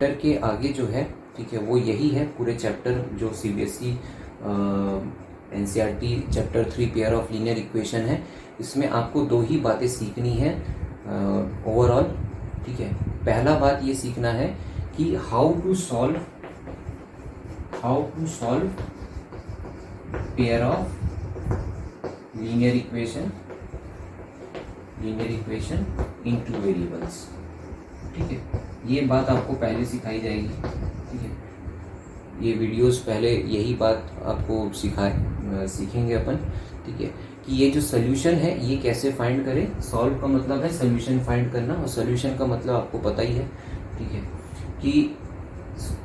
Chapter के आगे जो है, ठीक है, वो यही है पूरे चैप्टर जो CBSE NCERT chapter 3 pair of linear equation है। इसमें आपको दो ही बातें सीखनी है ओवरऑल, ठीक है। पहला बात ये सीखना है कि how to solve pair of linear equation in two variables, ठीक है। ये बात आपको पहले सिखाई जाएगी, ठीक है। ये वीडियोस पहले यही बात आपको सीखेंगे अपन, ठीक है, कि ये जो सोल्यूशन है ये कैसे फाइंड करें। सॉल्व का मतलब है सोल्यूशन फाइंड करना, और सोल्यूशन का मतलब आपको पता ही है, ठीक है, कि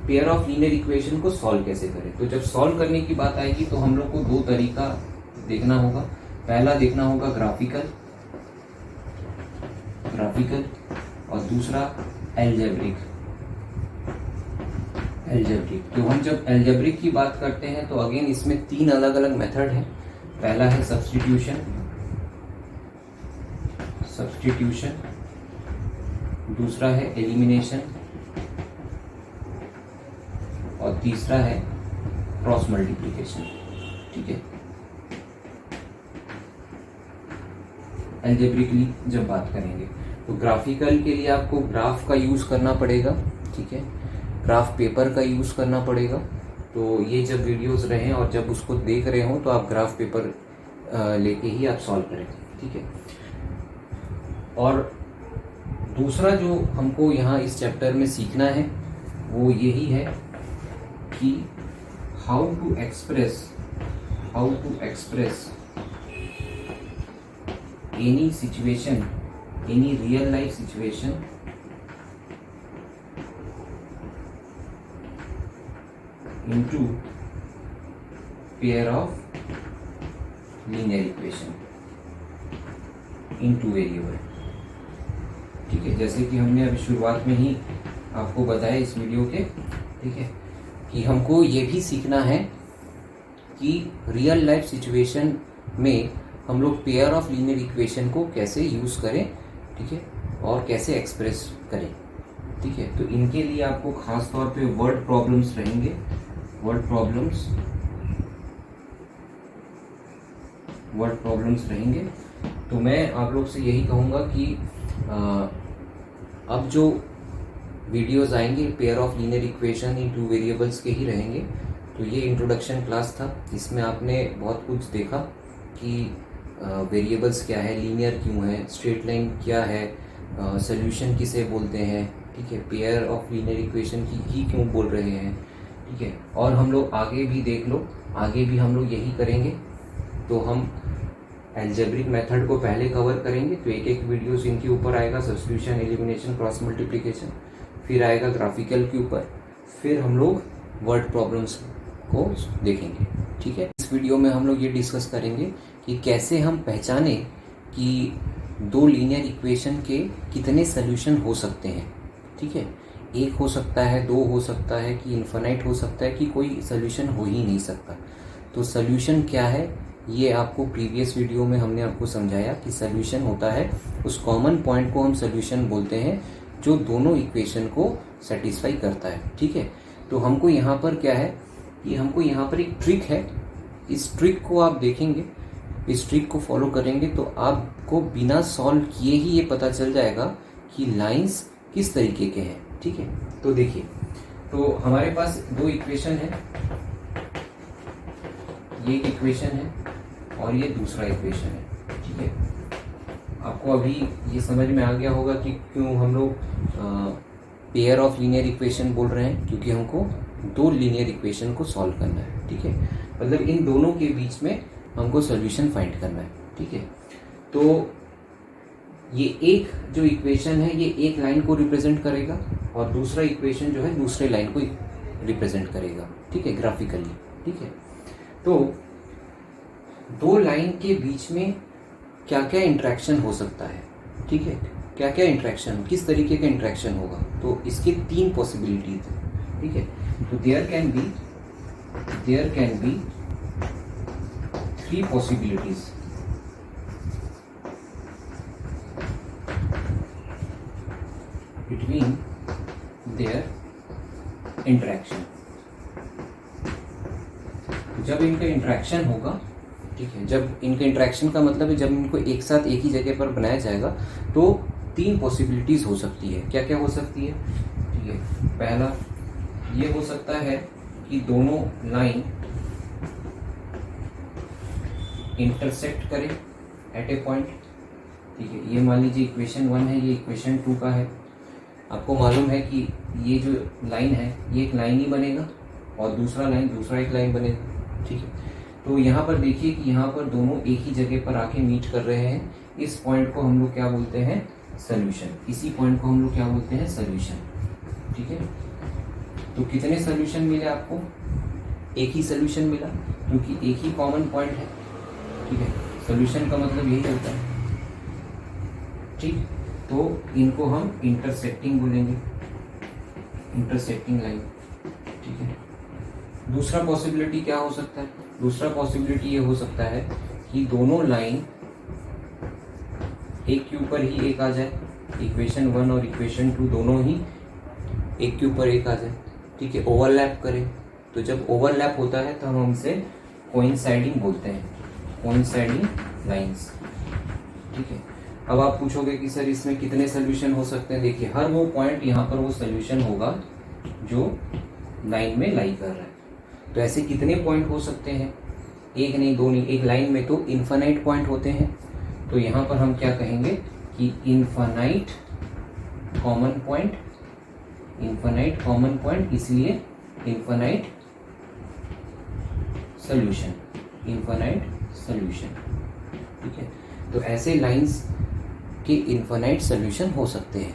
पेयर ऑफ लीनियर इक्वेशन को सॉल्व कैसे करें। तो जब सॉल्व करने की बात आएगी तो हम लोग को दो तरीका देखना होगा। पहला देखना होगा ग्राफिकल और दूसरा एल्जेब्रिक। तो हम जब एल्जेब्रिक की बात करते हैं तो अगेन इसमें तीन अलग अलग मेथड है। पहला है सब्स्टिट्यूशन, दूसरा है एलिमिनेशन और तीसरा है क्रॉस मल्टीप्लिकेशन, ठीक है। एल्जेब्रिकली जब बात करेंगे तो ग्राफिकल के लिए आपको ग्राफ का यूज करना पड़ेगा, ठीक है, ग्राफ पेपर का यूज करना पड़ेगा। तो ये जब वीडियोस रहें और जब उसको देख रहे हो तो आप ग्राफ पेपर लेके ही आप सॉल्व करें, ठीक है। और दूसरा जो हमको यहाँ इस चैप्टर में सीखना है वो यही है कि how to express any situation, any real life situation into pair of linear equation into variable, ठीक है। जैसे कि हमने अभी शुरुआत में ही आपको बताया इस वीडियो के, ठीक है, कि हमको ये भी सीखना है कि रियल लाइफ सिचुएशन में हम लोग पेयर ऑफ लीनियर इक्वेशन को कैसे यूज करें, ठीक है, और कैसे एक्सप्रेस करें, ठीक है। तो इनके लिए आपको खास तौर पे वर्ड प्रॉब्लम्स रहेंगे, वर्ड प्रॉब्लम्स रहेंगे। तो मैं आप लोग से यही कहूँगा कि अब जो वीडियोस आएंगे pair of linear equation in two variables के ही रहेंगे। तो ये इंट्रोडक्शन क्लास था, इसमें आपने बहुत कुछ देखा कि वेरिएबल्स क्या है, लीनियर क्यों है, स्ट्रेट लाइन क्या है, सोल्यूशन किसे बोलते हैं, ठीक है, पेयर ऑफ लीनियर इक्वेशन की ही क्यों बोल रहे हैं, ठीक है। और हम लोग आगे भी देख लो, आगे भी हम लोग यही करेंगे। तो हम एल्जेब्रिक मेथड को पहले कवर करेंगे, तो एक एक वीडियोस इनके ऊपर आएगा, सब्स्टिट्यूशन, एलिमिनेशन, क्रॉस मल्टीप्लिकेशन, फिर आएगा ग्राफिकल के ऊपर, फिर हम लोग वर्ड प्रॉब्लम्स को देखेंगे, ठीक है। इस वीडियो में हम लोग ये डिस्कस करेंगे कि कैसे हम पहचाने कि दो लीनियर इक्वेशन के कितने सोल्यूशन हो सकते हैं, ठीक है। एक हो सकता है, दो हो सकता है, कि इन्फिनाइट हो सकता है, कि कोई सोल्यूशन हो ही नहीं सकता। तो सोल्यूशन क्या है ये आपको प्रीवियस वीडियो में हमने आपको समझाया कि सोल्यूशन होता है उस कॉमन पॉइंट को हम सोल्यूशन बोलते हैं जो दोनों इक्वेशन को सेटिस्फाई करता है, ठीक है। तो हमको यहाँ पर क्या है कि हमको यहाँ पर एक ट्रिक है, इस ट्रिक को आप देखेंगे, इस ट्रिक को फॉलो करेंगे तो आपको बिना सॉल्व किए ही ये पता चल जाएगा कि लाइंस किस तरीके के हैं, ठीक है। तो देखिए, तो हमारे पास दो इक्वेशन है, ये एक इक्वेशन है और ये दूसरा इक्वेशन है, ठीक है। आपको अभी ये समझ में आ गया होगा कि क्यों हम लोग पेयर ऑफ लीनियर इक्वेशन बोल रहे हैं, क्योंकि हमको दो लीनियर इक्वेशन को सॉल्व करना है, ठीक है। मतलब इन दोनों के बीच में हमको सॉल्यूशन फाइंड करना है, ठीक है। तो ये एक जो इक्वेशन है ये एक लाइन को रिप्रेजेंट करेगा और दूसरा इक्वेशन जो है दूसरे लाइन को रिप्रेजेंट करेगा, ठीक है, ग्राफिकली, ठीक है। तो दो लाइन के बीच में क्या क्या इंटरेक्शन हो सकता है, ठीक है, क्या क्या इंटरेक्शन, किस तरीके का इंटरेक्शन होगा, तो इसके तीन पॉसिबिलिटीज है, ठीक है। तो there can be three possibilities between their interaction. जब इनका इंटरेक्शन होगा, ठीक है, जब इनका इंटरेक्शन का मतलब है जब इनको एक साथ एक ही जगह पर बनाया जाएगा तो 3 पॉसिबिलिटीज हो सकती है। क्या क्या हो सकती है? ठीक है, पहला ये हो सकता है कि दोनों लाइन इंटरसेक्ट करें एट ए पॉइंट। ठीक है, ये मान लीजिए इक्वेशन 1 है, ये इक्वेशन 2 का है। आपको मालूम है कि ये जो लाइन है ये एक लाइन ही बनेगा और दूसरा एक लाइन बनेगा। ठीक है, तो यहाँ पर देखिए कि यहाँ पर दोनों एक ही जगह पर आके मीट कर रहे हैं। इस पॉइंट को हम लोग क्या बोलते हैं? सोल्यूशन। इसी पॉइंट को हम लोग क्या बोलते हैं? सोल्यूशन। ठीक है, तो कितने सोल्यूशन मिले आपको? एक ही सोल्यूशन मिला, क्योंकि एक ही कॉमन पॉइंट है। ठीक है, सोल्यूशन का मतलब यही होता है। ठीक, तो इनको हम इंटरसेक्टिंग बोलेंगे, इंटरसेक्टिंग लाइन। ठीक है, दूसरा पॉसिबिलिटी क्या हो सकता है? दूसरा पॉसिबिलिटी ये हो सकता है कि दोनों लाइन एक के ऊपर ही एक आ जाए। इक्वेशन 1 और इक्वेशन 2 दोनों ही एक के ऊपर एक आ जाए। ठीक है, ओवरलैप करें। तो जब ओवरलैप होता है तो हम उसे कोइंसाइडिंग बोलते हैं, कोइंसाइडिंग लाइंस। ठीक है, अब आप पूछोगे कि सर इसमें कितने सोल्यूशन हो सकते हैं? देखिए, हर वो पॉइंट यहाँ पर वो सोल्यूशन होगा जो लाइन में लाई कर रहा है। तो ऐसे कितने पॉइंट हो सकते हैं? एक नहीं, दो नहीं, एक लाइन में तो इन्फिनाइट पॉइंट होते हैं। तो यहाँ पर हम क्या कहेंगे कि infinite common point, infinite common point, इसलिए इन्फिनाइट सोल्यूशन, इन्फिनाइट सोल्यूशन। ठीक है, तो ऐसे लाइंस के इन्फिनाइट सोल्यूशन हो सकते हैं।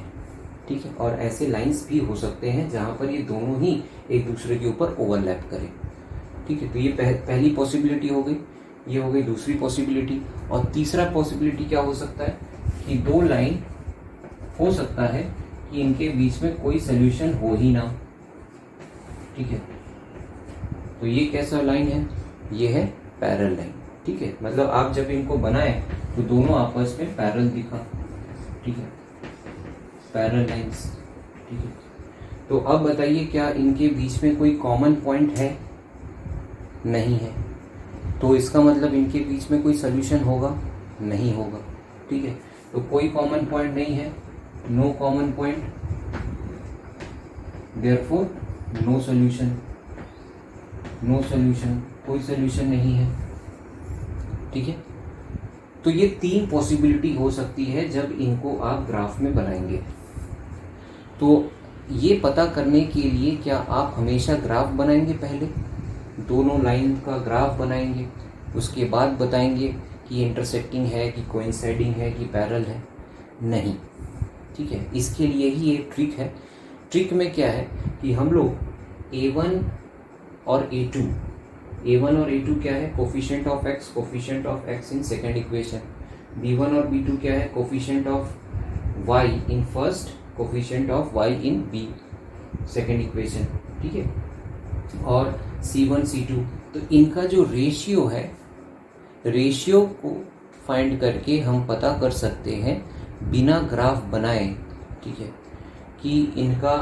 ठीक है, और ऐसे लाइंस भी हो सकते हैं जहाँ पर ये दोनों ही एक दूसरे के ऊपर ओवरलैप करें। ठीक है, तो ये पहली पॉसिबिलिटी हो गई, ये हो गई दूसरी पॉसिबिलिटी। और तीसरा पॉसिबिलिटी क्या हो सकता है कि दो लाइन हो सकता है कि इनके बीच में कोई सोल्यूशन हो ही ना। ठीक है, तो ये कैसा लाइन है? ये है पैरेलल लाइन। ठीक है, मतलब आप जब इनको बनाए तो दोनों आपस में पैरेलल दिखा। ठीक है, पैरेलल लाइंस। ठीक है, तो अब बताइए क्या इनके बीच में कोई कॉमन पॉइंट है? नहीं है, तो इसका मतलब इनके बीच में कोई सोल्यूशन होगा? नहीं होगा। ठीक है, तो कोई कॉमन पॉइंट नहीं है, no common point, therefore no solution, no solution, कोई सोल्यूशन नहीं है। ठीक है, तो ये 3 पॉसिबिलिटी हो सकती है जब इनको आप ग्राफ में बनाएंगे। तो ये पता करने के लिए क्या आप हमेशा ग्राफ बनाएंगे? पहले दोनों लाइन का ग्राफ बनाएंगे, उसके बाद बताएंगे कि इंटरसेक्टिंग है कि कोइंसाइडिंग है कि पैरेलल है? नहीं। ठीक है, इसके लिए ही एक ट्रिक है। ट्रिक में क्या है कि हम लोग A1 और A2, A1 और A2 क्या है? Coefficient of x, coefficient of x in second equation. B1 और B2 क्या है? Coefficient of y in first, coefficient of y in b second equation. ठीक है, और C1 C2, तो इनका जो रेशियो है, रेशियो को फाइंड करके हम पता कर सकते हैं बिना ग्राफ बनाए। ठीक है, कि इनका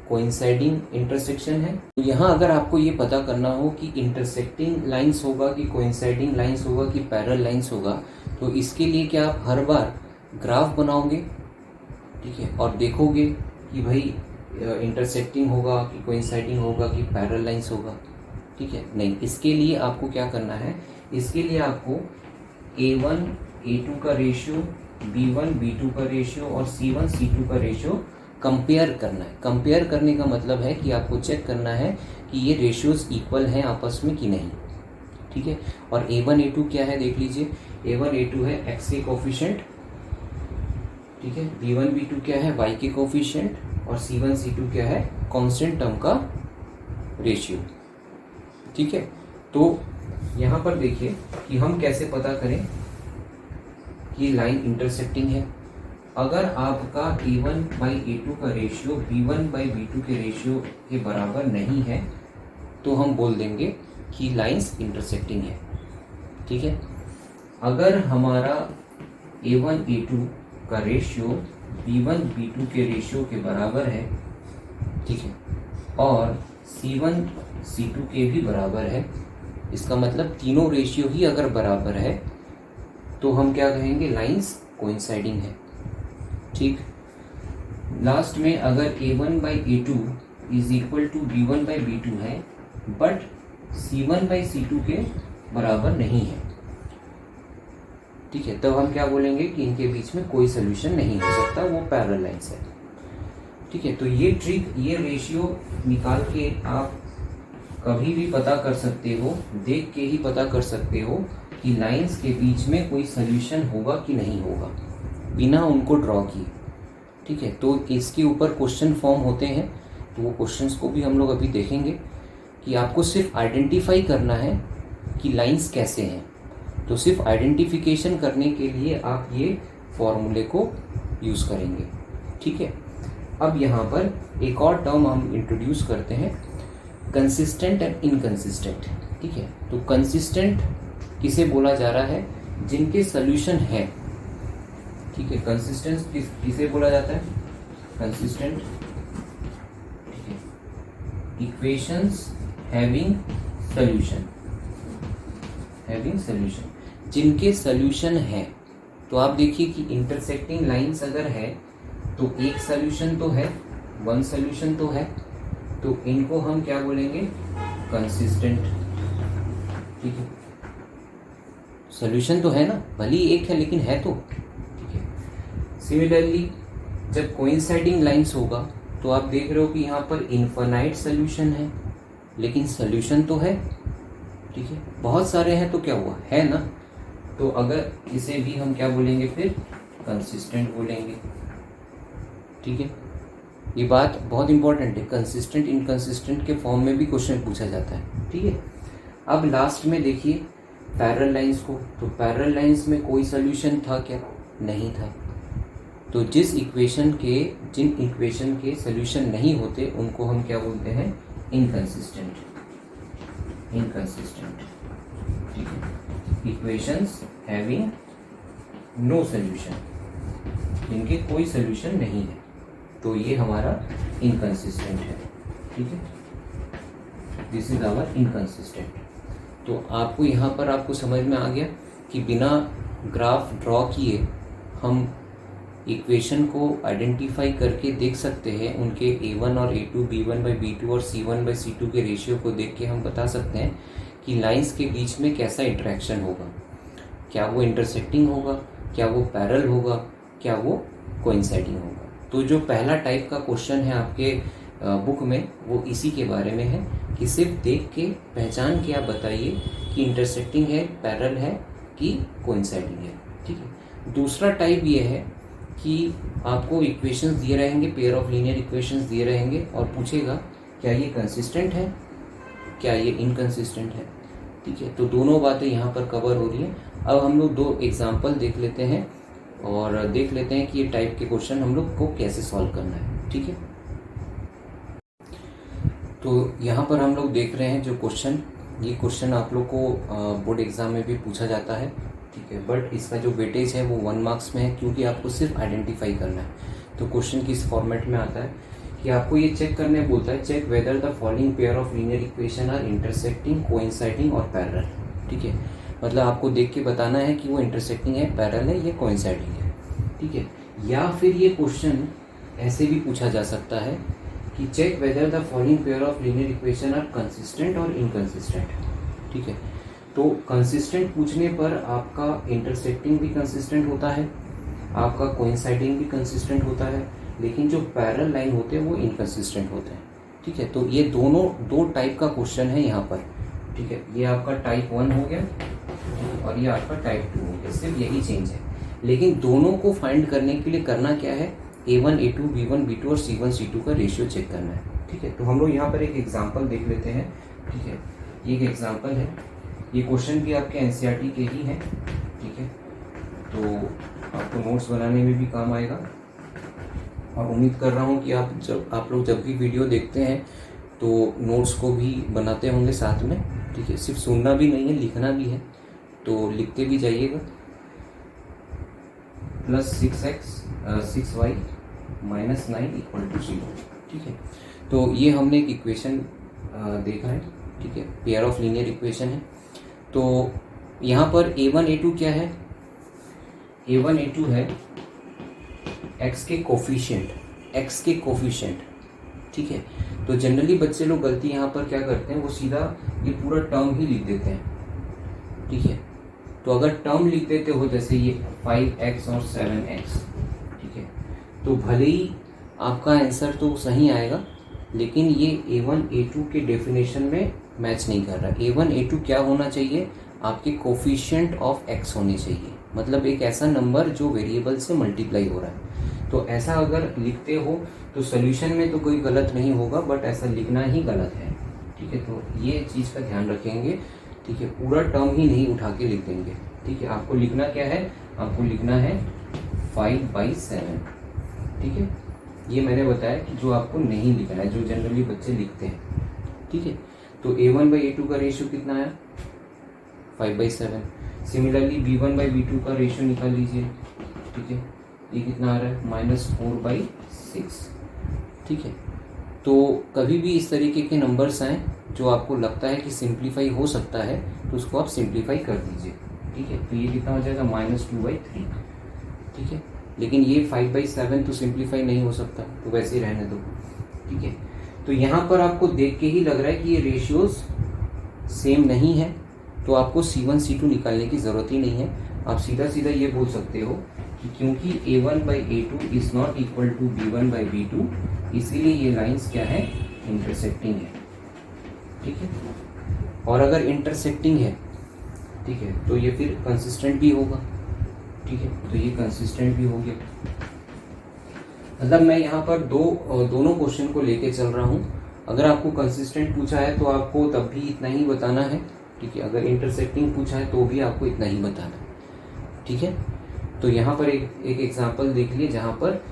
कोइंसाइडिंग इंटरसेक्शन है। तो यहाँ अगर आपको ये पता करना हो कि इंटरसेक्टिंग लाइंस होगा कि कोइंसाइडिंग लाइंस होगा कि पैरेलल लाइंस होगा, तो इसके लिए क्या आप हर बार ग्राफ बनाओगे? ठीक है, और देखोगे कि भाई इंटरसेक्टिंग होगा कि कोइंसाइडिंग होगा कि पैरेलल लाइंस होगा? ठीक है, नहीं। इसके लिए आपको क्या करना है? इसके लिए आपको A1 A2 का रेशियो, B1 B2 का रेशियो और C1 C2 का रेशियो कंपेयर करना है। कंपेयर करने का मतलब है कि आपको चेक करना है कि ये रेशियोज इक्वल हैं आपस में कि नहीं। ठीक है, और A1 A2 क्या है देख लीजिए। A1 A2 है x के कोफिशिएंट। ठीक है, B1 B2 क्या है? y के कोफिशिएंट, और C1 C2 क्या है? कांस्टेंट टर्म का रेशियो। ठीक है, तो यहाँ पर देखिए कि हम कैसे पता करें कि लाइन इंटरसेक्टिंग है। अगर आपका A1 बाई A2 का रेशियो B1 बाई B2 के रेशियो के बराबर नहीं है तो हम बोल देंगे कि लाइंस इंटरसेक्टिंग है। ठीक है, अगर हमारा A1 A2 का रेशियो B1 B2 के रेशियो के बराबर है, ठीक है, और C1 C2 के भी बराबर है, इसका मतलब तीनों रेशियो ही अगर बराबर है तो हम क्या कहेंगे, लाइंस कोइंसाइडिंग है। ठीक, लास्ट में अगर A1/A2 is equal to B1/B2 है बट C1/C2 के बराबर नहीं है, ठीक है, तब हम क्या बोलेंगे कि इनके बीच में कोई सोल्यूशन नहीं हो सकता, वो पैरेलल लाइंस है। ठीक है, तो ये ट्रिक, ये रेशियो निकाल के आप कभी भी पता कर सकते हो, देख के ही पता कर सकते हो कि लाइंस के बीच में कोई सोल्यूशन होगा कि नहीं होगा, बिना उनको ड्रॉ किए। ठीक है, तो इसके ऊपर क्वेश्चन फॉर्म होते हैं, तो वो क्वेश्चंस को भी हम लोग अभी देखेंगे कि आपको सिर्फ आइडेंटिफाई करना है कि लाइंस कैसे हैं। तो सिर्फ आइडेंटिफिकेशन करने के लिए आप ये फॉर्मूले को यूज़ करेंगे। ठीक है, अब यहाँ पर एक और टर्म हम इंट्रोड्यूस करते हैं, कंसिस्टेंट एंड इनकंसिस्टेंट। ठीक है, तो कंसिस्टेंट किसे बोला जा रहा है, जिनके सोल्यूशन है। ठीक है, कंसिस्टेंस किसे बोला जाता है, कंसिस्टेंट, ठीक है, equations having solution, having solution, जिनके सोल्यूशन है। तो आप देखिए कि इंटरसेक्टिंग लाइंस अगर है तो एक सोल्यूशन तो है, वन सोल्यूशन तो है, तो इनको हम क्या बोलेंगे, कंसिस्टेंट। ठीक है, सोल्यूशन तो है ना, भले ही एक है लेकिन है तो। ठीक है, सिमिलरली जब कोइंसाइडिंग लाइंस होगा तो आप देख रहे हो कि यहाँ पर इनफाइनाइट सोल्यूशन है लेकिन सोल्यूशन तो है। ठीक है, बहुत सारे हैं तो क्या हुआ, है ना, तो अगर इसे भी हम क्या बोलेंगे, फिर कंसिस्टेंट बोलेंगे। ठीक है, ये बात बहुत इंपॉर्टेंट है, कंसिस्टेंट इनकंसिस्टेंट के फॉर्म में भी क्वेश्चन पूछा जाता है। ठीक है, अब लास्ट में देखिए पैरेलल लाइंस को, तो पैरेलल लाइंस में कोई सोल्यूशन था क्या, नहीं था। तो जिन इक्वेशन के सोल्यूशन नहीं होते उनको हम क्या बोलते हैं, इनकंसिस्टेंट, इनकंसिस्टेंट। ठीक है, इक्वेशंस हैविंग नो सोल्यूशन, जिनके कोई सोल्यूशन नहीं है, तो ये हमारा इनकंसिस्टेंट है। ठीक है, दिस इज आवर इनकंसिस्टेंट। तो आपको यहाँ पर आपको समझ में आ गया कि बिना ग्राफ ड्रॉ किए हम इक्वेशन को आइडेंटिफाई करके देख सकते हैं, उनके A1 और A2, B1/B2 और C1/C2 के रेशियो को देख के हम बता सकते हैं कि लाइंस के बीच में कैसा इंटरेक्शन होगा, क्या वो इंटरसेक्टिंग होगा, क्या वो पैरेलल होगा, क्या वो कोइंसाइडिंग होगा। तो जो पहला टाइप का क्वेश्चन है आपके बुक में, वो इसी के बारे में है कि सिर्फ देख के पहचान के आप बताइए कि इंटरसेक्टिंग है, पैरेलल है कि कोइंसाइडिंग है। ठीक है, दूसरा टाइप ये है कि आपको इक्वेशंस दिए रहेंगे, पेयर ऑफ लीनियर इक्वेशंस दिए रहेंगे और पूछेगा क्या ये कंसिस्टेंट है, क्या ये इनकंसिस्टेंट है। ठीक है, तो दोनों बातें यहाँ पर कवर हो रही हैं। अब हम लोग दो एग्जाम्पल देख लेते हैं और देख लेते हैं कि ये टाइप के क्वेश्चन हम लोग को कैसे सॉल्व करना है। ठीक है, तो यहाँ पर हम लोग देख रहे हैं जो क्वेश्चन, ये क्वेश्चन आप लोग को बोर्ड एग्जाम में भी पूछा जाता है। ठीक है, बट इसका जो वेटेज है वो 1 मार्क्स में है, क्योंकि आपको सिर्फ आइडेंटिफाई करना है। तो क्वेश्चन किस फॉर्मेट में आता है कि आपको ये चेक करने बोलता है, check whether the following pair of linear equation are intersecting, coinciding और पैरेलल। ठीक है, मतलब आपको देख के बताना है कि वो इंटरसेक्टिंग है, पैरेलल है, ये कोइंसाइडिंग है। ठीक है, या फिर ये क्वेश्चन ऐसे भी पूछा जा सकता है कि check whether the following pair of linear equation are consistent और इनकंसिस्टेंट। ठीक है, तो कंसिस्टेंट पूछने पर आपका इंटरसेक्टिंग भी कंसिस्टेंट होता है, आपका कोइंसाइडिंग भी कंसिस्टेंट होता है, लेकिन जो पैरेलल लाइन होते हैं वो इनकंसिस्टेंट होते हैं। ठीक है, तो ये दोनों दो टाइप का क्वेश्चन है यहाँ पर। ठीक है, ये आपका टाइप 1 हो गया और ये आपका टाइप 2 हो गया, सिर्फ यही चेंज है। लेकिन दोनों को फाइंड करने के लिए करना क्या है, A1, A2, B1, B2 और C1, C2 का रेशियो चेक करना है। ठीक है, तो हम लोग यहाँ पर एक एग्जाम्पल देख लेते हैं। ठीक है, ये एक एग्जाम्पल है, ये क्वेश्चन भी आपके NCERT के ही हैं। ठीक है, तो आपको नोट्स बनाने में भी काम आएगा और उम्मीद कर रहा हूँ कि आप लोग जब भी वीडियो देखते हैं तो नोट्स को भी बनाते होंगे साथ में। ठीक है, सिर्फ सुनना भी नहीं है, लिखना भी है, तो लिखते भी जाइएगा। +6x 6y -9 = 0। ठीक है, तो ये हमने एक इक्वेशन देखा है, ठीक है, पेयर ऑफ लीनियर इक्वेशन है। तो यहाँ पर A1 A2 क्या है? A1 A2 है x के कोफिशिएंट, ठीक है। तो जनरली बच्चे लोग गलती यहाँ पर क्या करते हैं, वो सीधा ये पूरा टर्म ही लिख देते हैं, ठीक है। तो अगर टर्म लिख देते हो जैसे ये 5x और 7x, ठीक है, तो भले ही आपका आंसर तो सही आएगा, लेकिन ये A1 A2 के डेफिनेशन में मैच नहीं कर रहा। A1 A2 क्या होना चाहिए? आपके कोफिशिएंट ऑफ x होने चाहिए, मतलब एक ऐसा नंबर जो वेरिएबल से मल्टीप्लाई हो रहा है। तो ऐसा अगर लिखते हो तो सोल्यूशन में तो कोई गलत नहीं होगा, बट ऐसा लिखना ही गलत है, ठीक है। तो ये चीज़ का ध्यान रखेंगे, ठीक है। पूरा टर्म ही नहीं उठा के लिख देंगे, ठीक है। आपको लिखना क्या है? आपको लिखना है 5/7, ठीक है। ये मैंने बताया कि जो आपको नहीं लिखना है, जो जनरली बच्चे लिखते हैं, ठीक है। तो A1/A2 का रेशियो कितना आया? 5/7। सिमिलरली B1/B2 का रेशियो निकाल लीजिए, ठीक है। ये कितना आ रहा है? -4/6, ठीक है। तो कभी भी इस तरीके के नंबर्स आए जो आपको लगता है कि सिंप्लीफाई हो सकता है, तो उसको आप सिंप्लीफाई कर दीजिए, ठीक है। तो ये कितना हो जाएगा? -2/3, ठीक है। लेकिन ये 5/7 तो सिंप्लीफाई नहीं हो सकता, तो वैसे ही रहने दो, ठीक है। तो यहाँ पर आपको देख के ही लग रहा है कि ये रेशियोज सेम नहीं है, तो आपको C1 C2 निकालने की ज़रूरत ही नहीं है। आप सीधा सीधा ये बोल सकते हो कि क्योंकि A1/A2 is not equal to B1/B2, इसीलिए ये लाइंस क्या है? इंटरसेक्टिंग है, ठीक है। और अगर इंटरसेक्टिंग है, ठीक है, तो ये फिर कंसिस्टेंट भी होगा, ठीक है। तो ये कंसिस्टेंट भी हो गया। मतलब मैं यहाँ पर दोनों क्वेश्चन को लेके चल रहा हूँ। अगर आपको कंसिस्टेंट पूछा है तो आपको तब भी इतना ही बताना है, ठीक है। अगर इंटरसेक्टिंग पूछा है तो भी आपको इतना ही बताना है, ठीक है। तो यहाँ पर एक एग्जांपल देख लिए जहाँ पर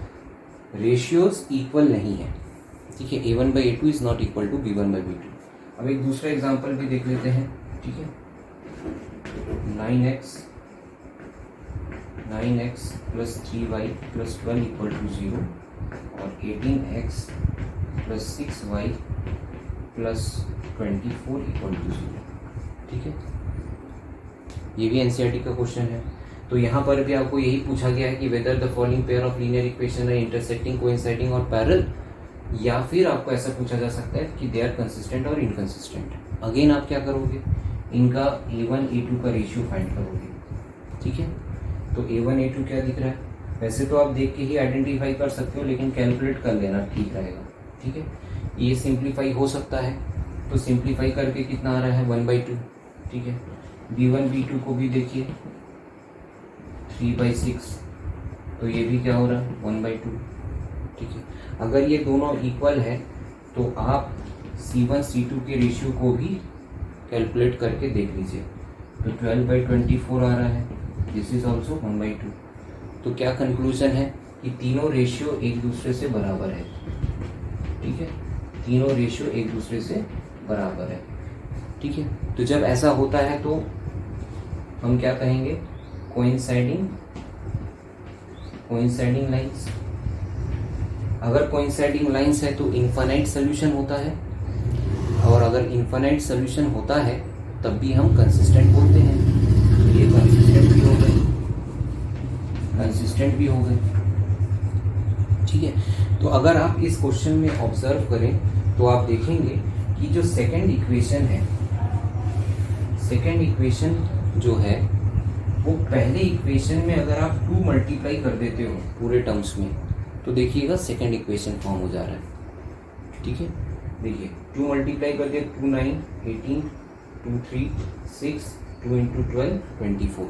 रेशियोज इक्वल नहीं है, ठीक है। A1/A2 is not equal to B1/B2। अब एक दूसरा एग्जांपल भी देख लेते हैं, ठीक है। 9x plus 3y plus 12 equal to 0 और 18x plus 6y plus 24 equal to 0, ठीक है। ये भी एनसीईआरटी का क्वेश्चन है। तो यहाँ पर भी आपको यही पूछा गया है कि weather the following pair of linear equation है इंटरसेक्टिंग, कोइंसाइडिंग और पैरेलल, या फिर आपको ऐसा पूछा जा सकता है कि दे आर कंसिस्टेंट और इनकंसिस्टेंट। अगेन आप क्या करोगे? इनका A1 A2 का रेशियो फाइंड करोगे, ठीक है। तो A1 A2 क्या दिख रहा है? वैसे तो आप देख के ही आइडेंटिफाई कर सकते हो, लेकिन कैलकुलेट कर लेना ठीक रहेगा, ठीक है। ये सिंप्लीफाई हो सकता है, तो सिंप्लीफाई करके कितना आ रहा है? 1/2, ठीक है। B1 B2 को भी देखिए 3/6, तो ये भी क्या हो रहा है? 1/2, ठीक है। अगर ये दोनों इक्वल है तो आप C1 C2 के रेशियो को भी कैलकुलेट करके देख लीजिए। तो 12/24 आ रहा है, दिस इज ऑल्सो 1/2। तो क्या कंक्लूजन है कि तीनों रेशियो एक दूसरे से बराबर है, ठीक है। तीनों रेशियो एक दूसरे से बराबर है, ठीक है। तो जब ऐसा होता है तो हम क्या कहेंगे? Coinciding lines. अगर कोइंसाइडिंग लाइंस है तो इनफाइनाइट सोल्यूशन होता है, और अगर इनफाइनाइट सोल्यूशन होता है तब भी हम कंसिस्टेंट बोलते हैं। तो ये कंसिस्टेंट भी हो गए, ठीक है। तो अगर आप इस क्वेश्चन में ऑब्जर्व करें तो आप देखेंगे कि जो सेकंड इक्वेशन जो है वो पहले इक्वेशन में अगर आप 2 मल्टीप्लाई कर देते हो पूरे टर्म्स में, तो देखिएगा सेकंड इक्वेशन फॉर्म हो जा रहा है, ठीक है। देखिए 2 मल्टीप्लाई कर दिया, 2 9 18, 2 3 6, 2 × 12 24।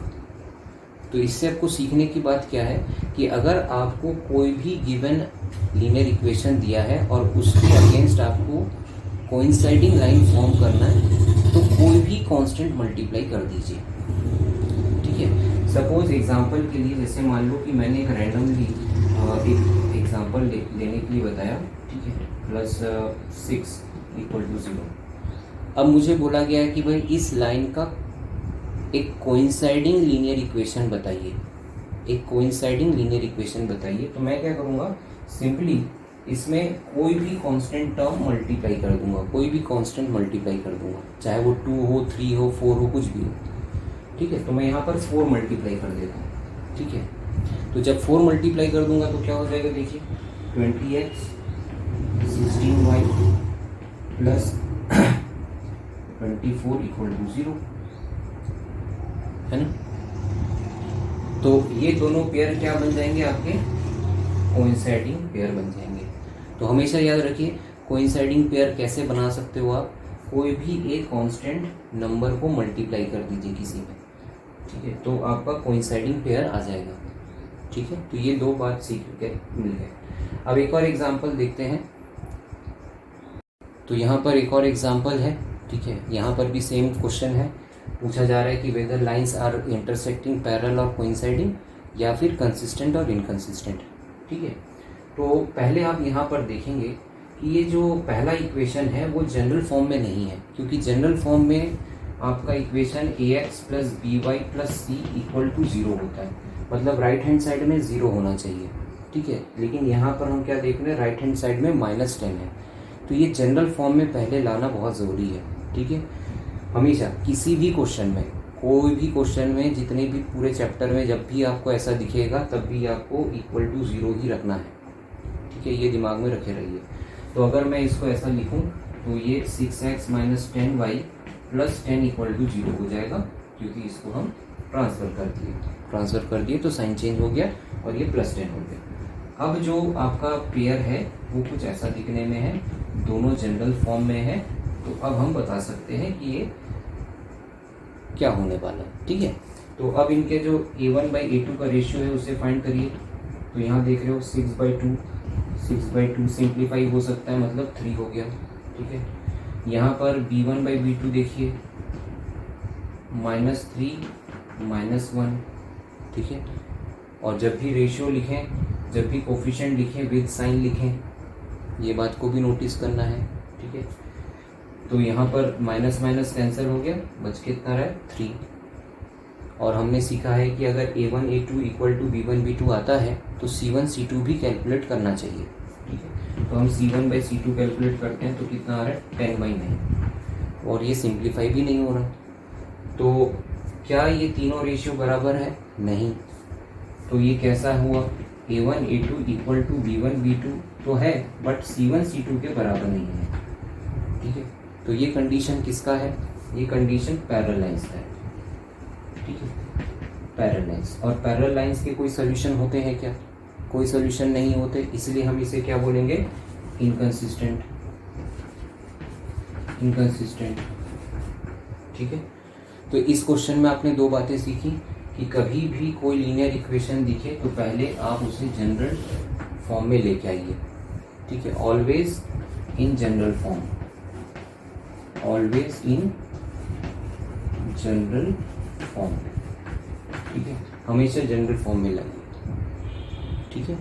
तो इससे आपको सीखने की बात क्या है कि अगर आपको कोई भी गिवन लीनियर इक्वेशन दिया है और उसके अगेंस्ट आपको कोइंसाइडिंग लाइन फॉर्म करना है, तो कोई भी कांस्टेंट मल्टीप्लाई कर दीजिए, ठीक है। सपोज एग्जांपल के लिए, जैसे मान लो कि मैंने एक रैंडमली एक एग्जांपल लेने के लिए बताया, ठीक है, +6 इक्वल टू 0। अब मुझे बोला गया है कि भाई इस लाइन का एक कोइंसाइडिंग लीनियर इक्वेशन बताइए, तो मैं क्या करूँगा? सिंपली इसमें कोई भी कांस्टेंट टर्म मल्टीप्लाई कर दूंगा, कोई भी कांस्टेंट मल्टीप्लाई कर दूंगा, चाहे वो 2 हो, 3 हो, 4 हो, कुछ भी हो। ठीक है, तो मैं यहाँ पर 4 मल्टीप्लाई कर देता हूँ। ठीक है, तो जब 4 मल्टीप्लाई कर दूंगा तो क्या हो जाएगा, देखिए 20x 16y plus 24 equal to 0, है ना। तो ये दोनों पेयर क्या बन जाएंगे, आपके कोइंसाइडिंग पेयर बन जाएंगे। तो हमेशा याद रखिए, कोइंसाइडिंग पेयर कैसे बना सकते हो आप, कोई भी एक कांस्टेंट नंबर को मल्टीप्लाई कर दीजिए किसी में। ठीक है, तो आपका कोइंसाइडिंग पेयर आ जाएगा। ठीक है, तो ये दो बात सीख के मिल गए। अब एक और एग्जांपल देखते हैं। तो यहाँ पर एक और एग्जांपल है। ठीक है, यहाँ पर भी सेम क्वेश्चन है, पूछा जा रहा है कि whether lines are intersecting, parallel और कोइंसाइडिंग, या फिर कंसिस्टेंट और इनकंसिस्टेंट। ठीक है, तो पहले आप यहाँ पर देखेंगे कि ये जो पहला इक्वेशन है वो जनरल फॉर्म में नहीं है, क्योंकि जनरल फॉर्म में आपका equation ax plus B Y plus C equal to 0 होता है, मतलब राइट हैंड साइड में 0 होना चाहिए। ठीक है, लेकिन यहाँ पर हम क्या देख रहे हैं, राइट हैंड साइड में -10 है। तो ये जनरल फॉर्म में पहले लाना बहुत ज़रूरी है। ठीक है, हमेशा किसी भी क्वेश्चन में, कोई भी क्वेश्चन में, जितने भी पूरे चैप्टर में जब भी आपको ऐसा दिखेगा तब भी आपको इक्वल टू 0 ही रखना है। ठीक है, ये दिमाग में रखे रहिए। तो अगर मैं इसको ऐसा लिखूं तो ये 6x minus 10y plus 10 equal to 0 हो जाएगा, क्योंकि इसको हम ट्रांसफ़र कर दिए तो साइन चेंज हो गया और ये +10 हो गया। अब जो आपका पेयर है वो कुछ ऐसा दिखने में है, दोनों जनरल फॉर्म में है। तो अब हम बता सकते हैं कि ये क्या होने वाला है। ठीक है, तो अब इनके जो a1/a2 का रेशियो है उसे फाइंड करिए। तो यहाँ देख रहे हो 6/2 सिंप्लीफाई हो सकता है, मतलब 3 हो गया। ठीक है, यहाँ पर b1/b2 देखिए -3 -1। ठीक है, और जब भी रेशियो लिखें, जब भी कोफिशिएंट लिखें विद साइन लिखें, ये बात को भी नोटिस करना है। ठीक है, तो यहाँ पर माइनस माइनस कैंसिल हो गया, बच के कितना रहा, 3। और हमने सीखा है कि अगर a1 a2 equal to b1 b2 आता है तो c1 c2 भी कैलकुलेट करना चाहिए। ठीक है, तो हम c1/c2 कैलकुलेट करते हैं तो कितना आ रहा है, 10/9, और ये सिंप्लीफाई भी नहीं हो रहा। तो क्या ये तीनों रेशियो बराबर है, नहीं। तो ये कैसा हुआ, a1 a2 equal to b1 b2 तो है, बट c1 c2 के बराबर नहीं है। ठीक है, तो ये कंडीशन किसका है, ये कंडीशन पैरेलल लाइंस का है। ठीक है, पैरेलल लाइंस, और पैरेलल लाइंस के कोई सोल्यूशन होते हैं क्या, कोई सोल्यूशन नहीं होते, इसलिए हम इसे क्या बोलेंगे, इनकंसिस्टेंट। ठीक है, तो इस क्वेश्चन में आपने दो बातें सीखी कि कभी भी कोई लीनियर इक्वेशन दिखे तो पहले आप उसे जनरल फॉर्म में लेके आइए। ठीक है, always in general form, always in general form. ठीक है, हमेशा जनरल फॉर्म में लाइए। ठीक है,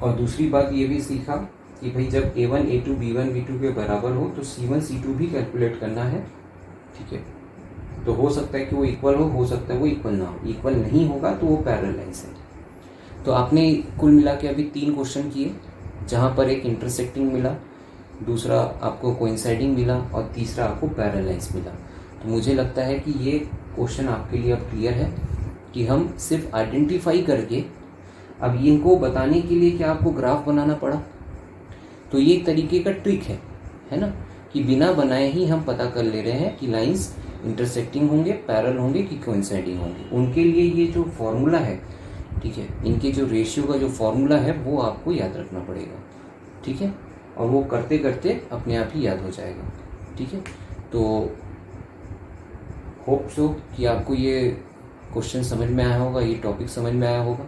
और दूसरी बात ये भी सीखा कि भाई जब a1 a2 b1 b2 के बराबर हो तो c1 c2 भी कैलकुलेट करना है। ठीक है, तो हो सकता है कि वो इक्वल हो सकता है वो इक्वल ना हो, इक्वल नहीं होगा तो वो पैरेलल लाइंस है। तो आपने कुल मिला के अभी 3 क्वेश्चन किए, जहाँ पर एक इंटरसेक्टिंग मिला, दूसरा आपको कोइंसाइडिंग मिला, और तीसरा आपको पैरेलल लाइंस मिला। तो मुझे लगता है कि ये क्वेश्चन आपके लिए अब क्लियर है कि हम सिर्फ आइडेंटिफाई करके, अब इनको बताने के लिए क्या आपको ग्राफ बनाना पड़ा, तो ये एक तरीके का ट्रिक है ना, कि बिना बनाए ही हम पता कर ले रहे हैं कि लाइंस इंटरसेक्टिंग होंगे, पैरेलल होंगे कि कोइंसाइडिंग होंगे। उनके लिए ये जो फॉर्मूला है, ठीक है, इनके जो रेशियो का जो फॉर्मूला है वो आपको याद रखना पड़ेगा। ठीक है, और वो करते करते अपने आप ही याद हो जाएगा। ठीक है, तो होप सो कि आपको ये क्वेश्चन समझ में आया होगा, ये टॉपिक समझ में आया होगा,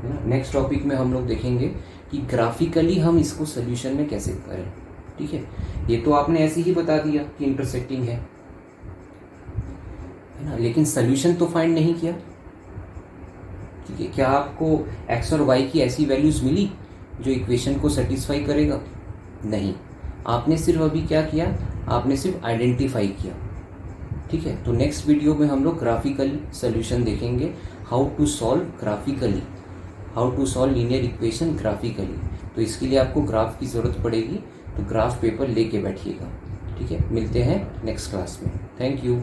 है ना। नेक्स्ट टॉपिक में हम लोग देखेंगे कि ग्राफिकली हम इसको सोल्यूशन में कैसे करें। ठीक है, ये तो आपने ऐसे ही बता दिया कि इंटरसेक्टिंग है ना, लेकिन सोल्यूशन तो फाइंड नहीं किया। ठीक है, क्या आपको x और y की ऐसी वैल्यूज मिली जो इक्वेशन को सेटिस्फाई करेगा, नहीं। आपने सिर्फ अभी क्या किया, आपने सिर्फ आइडेंटिफाई किया। ठीक है, तो नेक्स्ट वीडियो में हम लोग ग्राफिकल सोल्यूशन देखेंगे, how to solve graphically how to solve linear equation graphically. तो इसके लिए आपको ग्राफ की ज़रूरत पड़ेगी, तो ग्राफ पेपर लेके बैठिएगा। ठीक है, मिलते हैं नेक्स्ट क्लास में। Thank you.